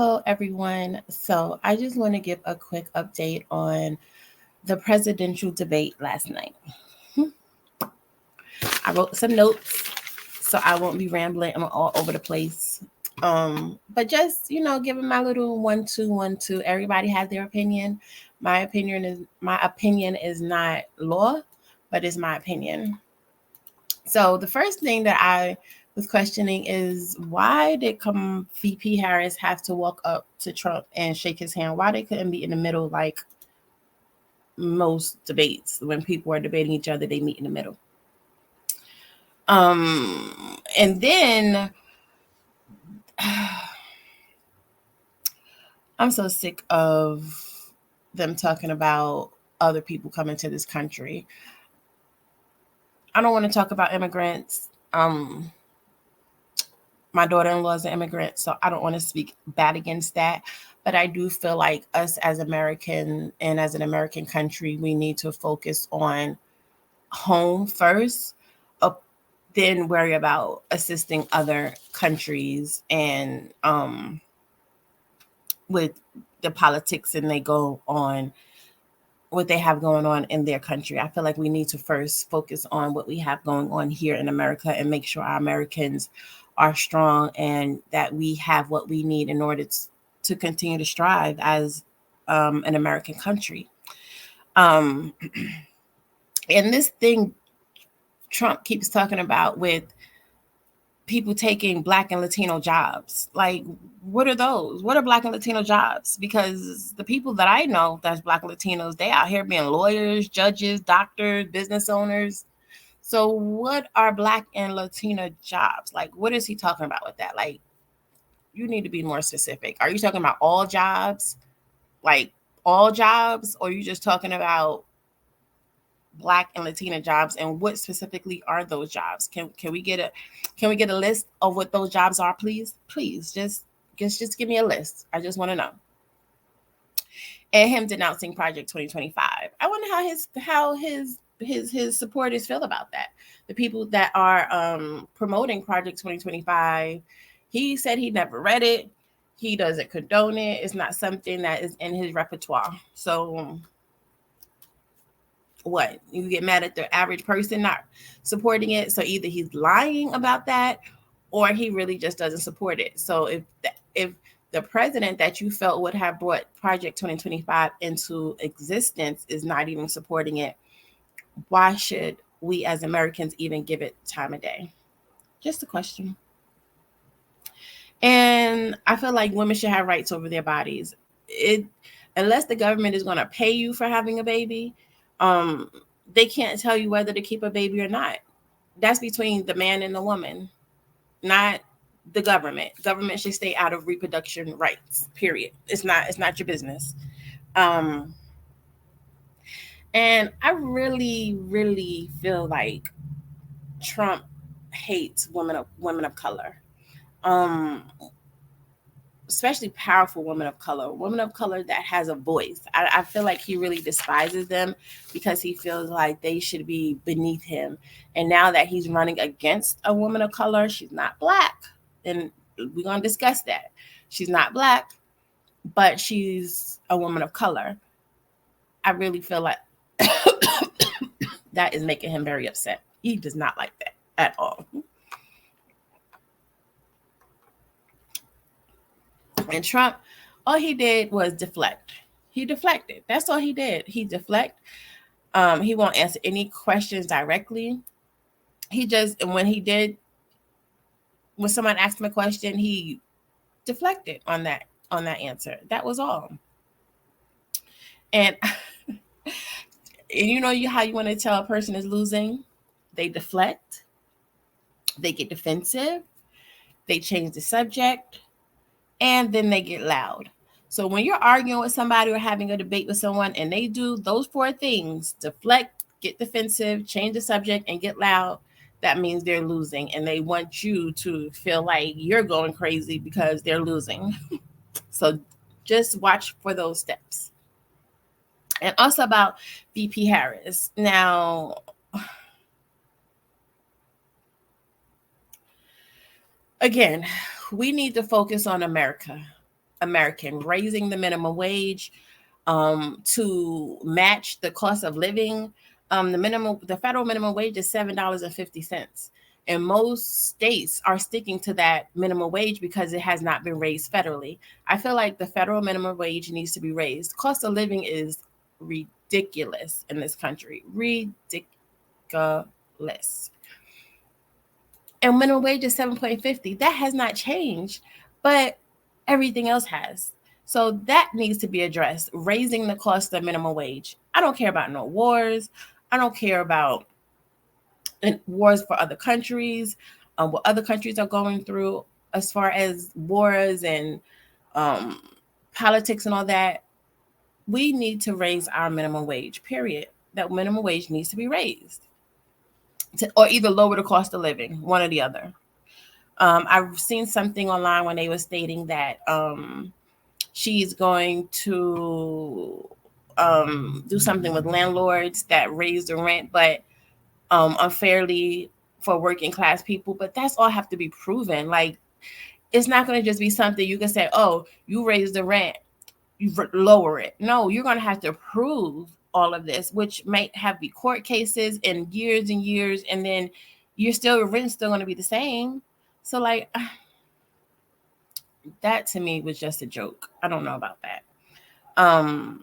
Hello, everyone. So, I just want to give a quick update on the presidential debate last night. I wrote some notes, so I won't be rambling. I'm all over the place. But just giving my little 1, 2, 1, 2. Everybody has their opinion. My opinion is not law, but it's my opinion. So the first thing that I was questioning is why did VP Harris have to walk up to Trump and shake his hand? Why they couldn't be in the middle like most debates when people are debating each other, they meet in the middle. And then I'm so sick of them talking about other people coming to this country. I don't want to talk about immigrants. My daughter-in-law is an immigrant, so I don't want to speak bad against that. But I do feel like us as American and as an American country, we need to focus on home first, then worry about assisting other countries and with the politics and they go on what they have going on in their country. I feel like we need to first focus on what we have going on here in America and make sure our Americans are strong and that we have what we need in order to continue to strive as an American country. Um, and this thing Trump keeps talking about with people taking Black and Latino jobs. Like, what are those? What are Black and Latino jobs? Because the people that I know that's Black and Latinos, they out here being lawyers, judges, doctors, business owners. So what are Black and Latino jobs? Like, what is he talking about with that? Like, you need to be more specific. Are you talking about all jobs? Like all jobs? Or are you just talking about Black and Latina jobs, and what specifically are those jobs? Can we get a list of what those jobs are, please? Please, just give me a list. I just want to know. And him denouncing Project 2025. I wonder how his supporters feel about that. The people that are promoting Project 2025. He said he never read it. He doesn't condone it. It's not something that is in his repertoire. So what, you get mad at the average person not supporting it? So either he's lying about that or he really just doesn't support it. So if the president that you felt would have brought Project 2025 into existence is not even supporting it, why should we as Americans even give it time of day? Just a question. And I feel like women should have rights over their bodies. It Unless the government is going to pay you for having a baby, um, they can't tell you whether to keep a baby or not. That's between the man and the woman, not the government. Government should stay out of reproduction rights. Period. It's not your business. Um, and I really, really feel like Trump hates women of color. Um, Especially powerful women of color that has a voice. I feel like he really despises them because he feels like they should be beneath him. And now that he's running against a woman of color, she's not Black. And we're going to discuss that. She's not Black, but she's a woman of color. I really feel like that is making him very upset. He does not like that at all. And Trump, all he did was deflect. He deflected. That's all he did. He deflect. He won't answer any questions directly. He just, and when someone asked him a question, he deflected on that answer. That was all. And and how you want to tell a person is losing? They deflect. They get defensive. They change the subject, and then they get loud. So when you're arguing with somebody or having a debate with someone and they do those four things, deflect, get defensive, change the subject, and get loud, that means they're losing. And they want you to feel like you're going crazy because they're losing. So just watch for those steps. And also about VP Harris. Now, again, we need to focus on America. American, raising the minimum wage to match the cost of living. The federal minimum wage is $7.50. And most states are sticking to that minimum wage because it has not been raised federally. I feel like the federal minimum wage needs to be raised. Cost of living is ridiculous in this country. Ridiculous. And minimum wage is $7.50. That has not changed, but everything else has. So that needs to be addressed. Raising the cost of minimum wage. I don't care about no wars. I don't care about wars for other countries, what other countries are going through as far as wars and um, politics and all that. We need to raise our minimum wage, period. That minimum wage needs to be raised or either lower the cost of living, one or the other. I've seen something online when they were stating that she's going to do something with landlords that raise the rent, but unfairly for working class people. But that's all have to be proven. Like, it's not going to just be something you can say, oh, you raise the rent, you lower it. No, you're going to have to prove all of this, which might have be court cases and years, and then your rent's still going to be the same. So like that to me was just a joke. I don't know about that. And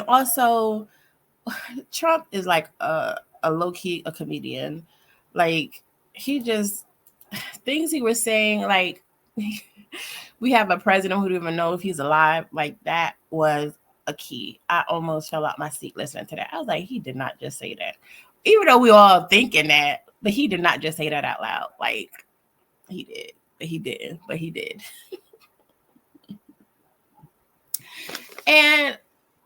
also Trump is like a low-key a comedian. Like, he just things he was saying, like we have a president who don't even know if he's alive. Like, that was a key. I almost fell out my seat listening to that. I was like, he did not just say that. Even though we all thinking that, but he did not just say that out loud. Like, he did. But he did. But he did. And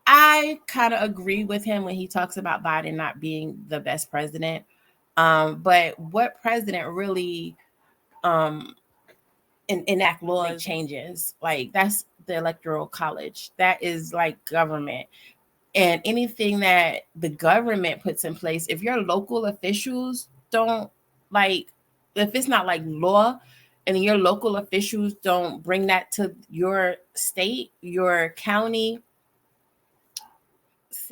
I kind of agree with him when he talks about Biden not being the best president. But what president really enact laws, changes? Like, that's the Electoral College. That is like government. And anything that the government puts in place, if your local officials don't, like, if it's not like law, and your local officials don't bring that to your state, your county,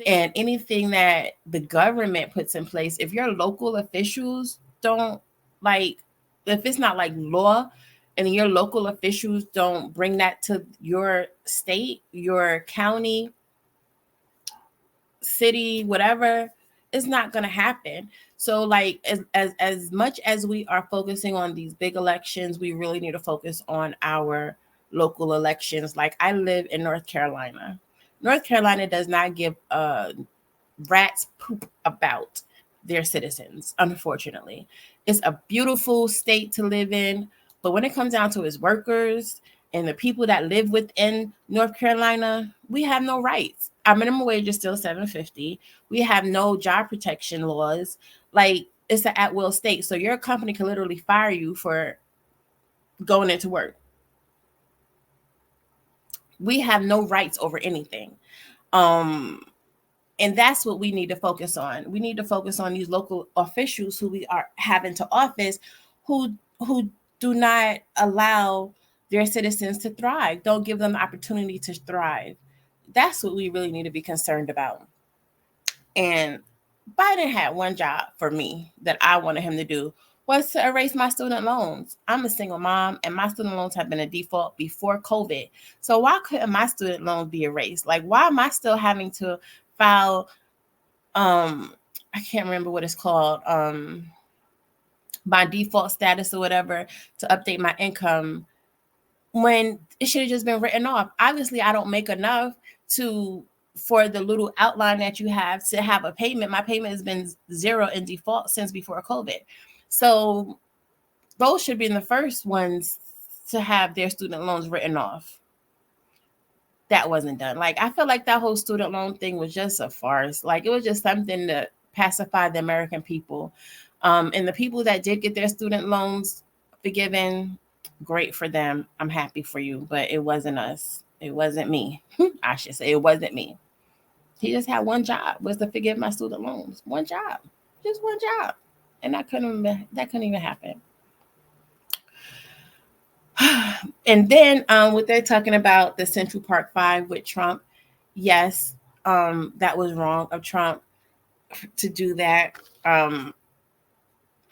and anything that the government puts in place, if your local officials don't, like, if it's not like law, and your local officials don't bring that to your state, your county, city, whatever, it's not going to happen. So like, as much as we are focusing on these big elections, we really need to focus on our local elections. Like, I live in North Carolina. North Carolina does not give a rat's poop about their citizens, unfortunately. It's a beautiful state to live in, but when it comes down to its workers and the people that live within North Carolina, we have no rights. Our minimum wage is still $7.50. We have no job protection laws. Like, it's an at-will state. So your company can literally fire you for going into work. We have no rights over anything. And that's what we need to focus on. We need to focus on these local officials who we are having to office, who do not allow their citizens to thrive, don't give them the opportunity to thrive. That's what we really need to be concerned about. And Biden had one job for me that I wanted him to do, was to erase my student loans. I'm a single mom, and my student loans have been a default before COVID. So why couldn't my student loans be erased? Like, why am I still having to file, I can't remember what it's called, by default status or whatever, to update my income, when it should have just been written off? Obviously, I don't make enough for the little outline that you have to have a payment. My payment has been zero in default since before COVID. So those should be the first ones to have their student loans written off. That wasn't done. Like, I feel like that whole student loan thing was just a farce. Like, it was just something to pacify the American people. And the people that did get their student loans forgiven, great for them. I'm happy for you, but it wasn't us. It wasn't me. I should say it wasn't me. He just had one job, was to forgive my student loans. One job, just one job, and that couldn't even happen. And then what they're talking about the Central Park Five with Trump, yes, that was wrong of Trump to do that.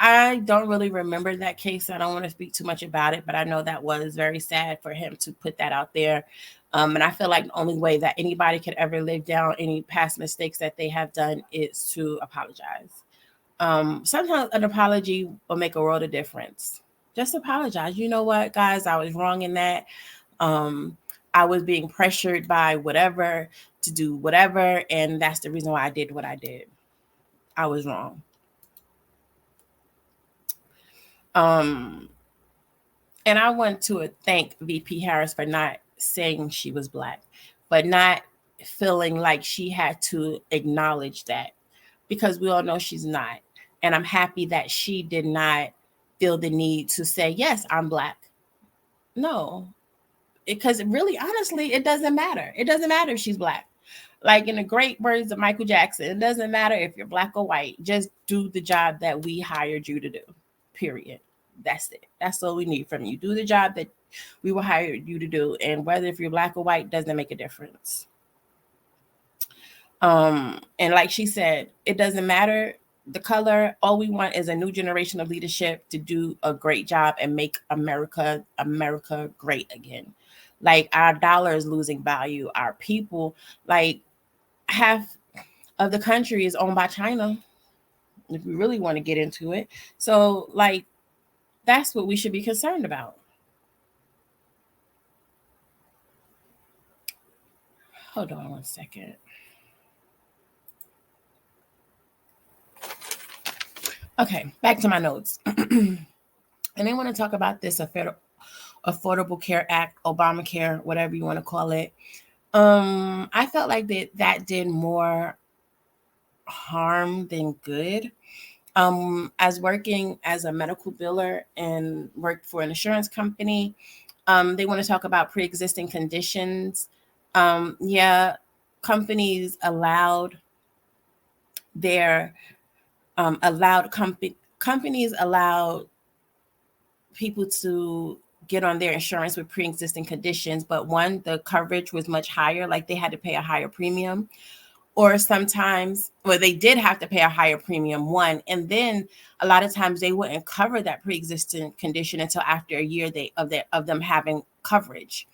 I don't really remember that case. I don't want to speak too much about it, but I know that was very sad for him to put that out there. And I feel like the only way that anybody could ever live down any past mistakes that they have done is to apologize. Sometimes an apology will make a world of difference. Just apologize. You know what, guys, I was wrong in that. Um, I was being pressured by whatever to do whatever, and that's the reason why I did what I did. I was wrong. Um, and I want to thank VP Harris for not saying she was Black, but not feeling like she had to acknowledge that, because we all know she's not. And I'm happy that she did not feel the need to say, yes, I'm Black. No, because really, honestly, it doesn't matter. It doesn't matter if she's Black. Like in the great words of Michael Jackson, it doesn't matter if you're Black or white. Just do the job that we hired you to do. Period. That's it. That's all we need from you. Do the job that we will hire you to do. And whether if you're Black or white doesn't make a difference. And like she said, it doesn't matter the color. All we want is a new generation of leadership to do a great job and make America great again. Like our dollar is losing value. Our people, like half of the country is owned by China, if we really want to get into it. So like that's what we should be concerned about. Hold on one second. Okay, back to my notes. And they want to talk about this Affordable Care Act, Obamacare, whatever you want to call it. I felt like that did more harm than good. As working as a medical biller and worked for an insurance company, they want to talk about pre-existing conditions. Yeah, companies allowed their companies allowed people to get on their insurance with pre-existing conditions, but one, the coverage was much higher, like they had to pay a higher premium, or sometimes, well, they did have to pay a higher premium, one, and then a lot of times they wouldn't cover that pre-existing condition until after a year of them having coverage,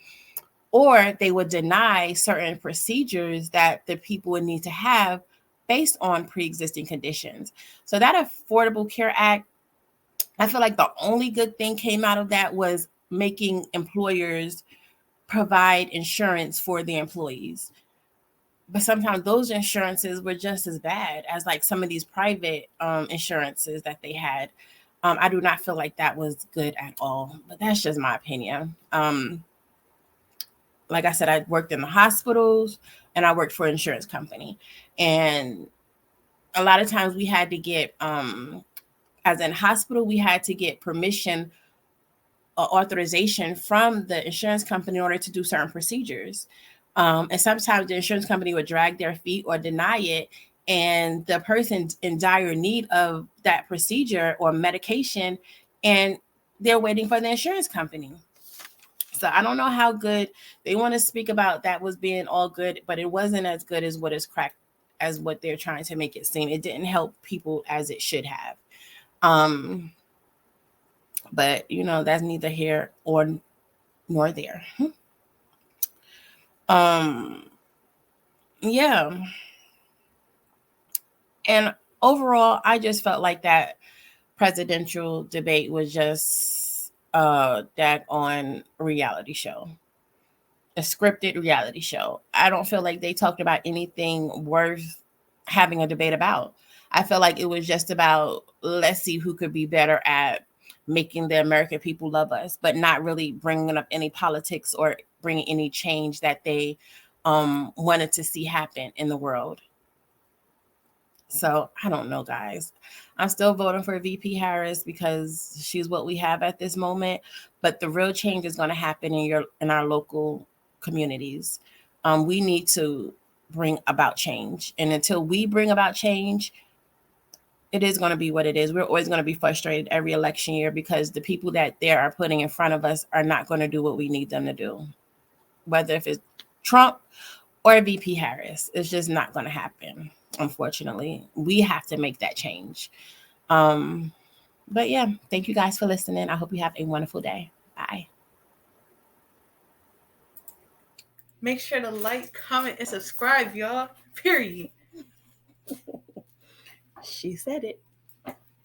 or they would deny certain procedures that the people would need to have based on pre-existing conditions. So that Affordable Care Act, I feel like the only good thing came out of that was making employers provide insurance for the employees. But sometimes those insurances were just as bad as like some of these private insurances that they had. I do not feel like that was good at all, but that's just my opinion. Like I said, I worked in the hospitals and I worked for an insurance company. And a lot of times we had to get, as in hospital, we had to get permission or authorization from the insurance company in order to do certain procedures. And sometimes the insurance company would drag their feet or deny it. And the person's in dire need of that procedure or medication, and they're waiting for the insurance company. So I don't know how good they want to speak about that was being all good, but it wasn't as good as what is cracked as what they're trying to make it seem. It didn't help people as it should have. But you know, that's neither here or nor there. Um, yeah. And overall, I just felt like that presidential debate was just that on reality show, a scripted reality show. I don't feel like they talked about anything worth having a debate about. I feel like it was just about, let's see who could be better at making the American people love us, but not really bringing up any politics or bringing any change that they wanted to see happen in the world. So I don't know, guys. I'm still voting for VP Harris because she's what we have at this moment. But the real change is going to happen in our local communities. We need to bring about change, and until we bring about change, it is going to be what it is. We're always going to be frustrated every election year because the people that they are putting in front of us are not going to do what we need them to do. Whether if it's Trump or VP Harris, it's just not going to happen. Unfortunately, we have to make that change. But yeah, thank you guys for listening. I hope you have a wonderful day. Bye. Make sure to like, comment, and subscribe, y'all. Period. She said it.